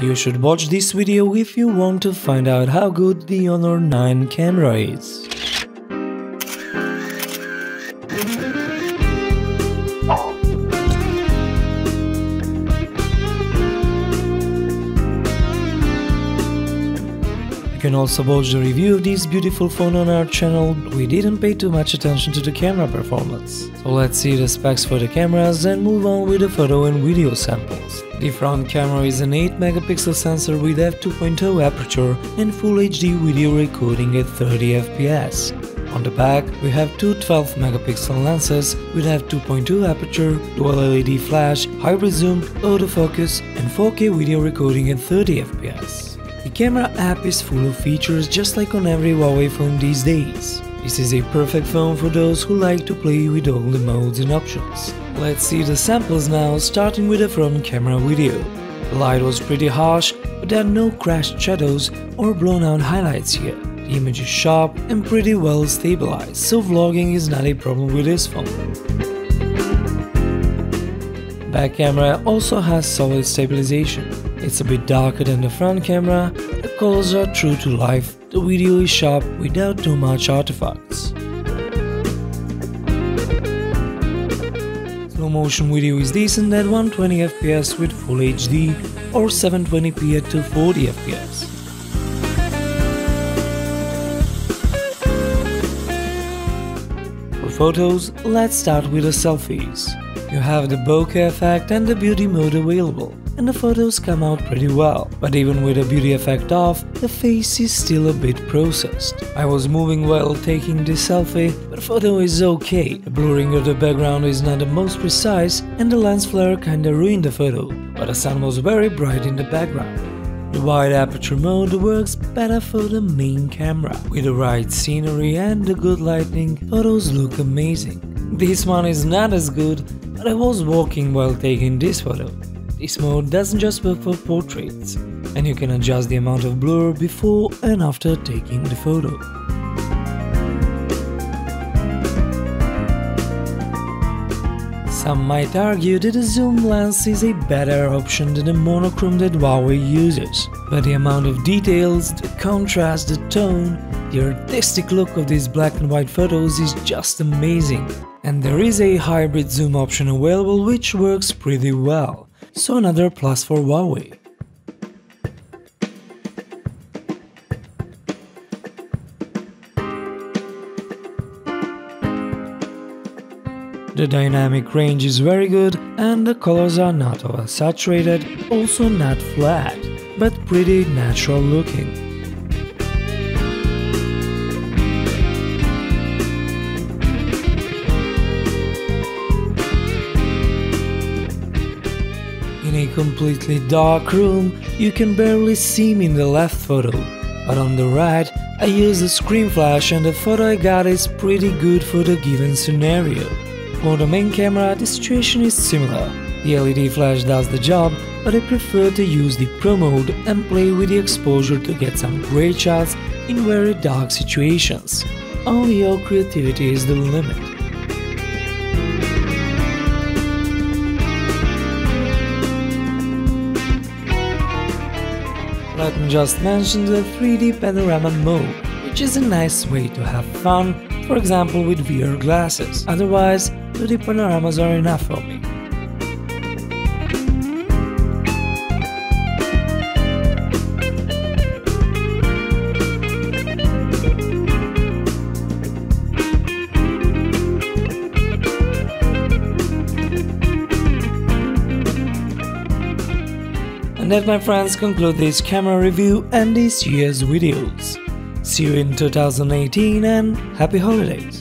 You should watch this video if you want to find out how good the Honor 9 camera is. You can also watch the review of this beautiful phone on our channel. We didn't pay too much attention to the camera performance. So let's see the specs for the cameras and move on with the photo and video samples. The front camera is an 8 megapixel sensor with f2.0 aperture and Full HD video recording at 30 fps. On the back, we have two 12 megapixel lenses with f2.2 aperture, dual LED flash, hybrid zoom, autofocus and 4K video recording at 30 fps. The camera app is full of features just like on every Huawei phone these days. This is a perfect phone for those who like to play with all the modes and options. Let's see the samples now, starting with the front camera video. The light was pretty harsh, but there are no crashed shadows or blown out highlights here. The image is sharp and pretty well stabilized, so vlogging is not a problem with this phone. Back camera also has solid stabilization. It's a bit darker than the front camera, the colors are true to life, the video is sharp without too much artifacts. Slow motion video is decent at 120 fps with Full HD or 720p at 240 fps. For photos, let's start with the selfies. You have the bokeh effect and the beauty mode available, and the photos come out pretty well. But even with the beauty effect off, the face is still a bit processed. I was moving while taking this selfie, but the photo is okay. The blurring of the background is not the most precise and the lens flare kinda ruined the photo, but the sun was very bright in the background. The wide aperture mode works better for the main camera. With the right scenery and the good lighting, photos look amazing. This one is not as good, but I was walking while taking this photo. This mode doesn't just work for portraits, and you can adjust the amount of blur before and after taking the photo. Some might argue that the zoom lens is a better option than the monochrome that Huawei uses, but the amount of details, the contrast, the tone, the artistic look of these black and white photos is just amazing. And there is a hybrid zoom option available which works pretty well, so another plus for Huawei. The dynamic range is very good and the colors are not oversaturated, also not flat, but pretty natural looking. In a completely dark room, you can barely see me in the left photo, but on the right, I used a screen flash and the photo I got is pretty good for the given scenario. For the main camera, the situation is similar. The LED flash does the job, but I prefer to use the Pro mode and play with the exposure to get some great shots in very dark situations. Only your creativity is the limit. Let me just mention the 3D panorama mode, which is a nice way to have fun, for example with VR glasses. Otherwise, 2D panoramas are enough for me. And that, my friends, conclude this camera review and this year's videos. See you in 2018 and happy holidays!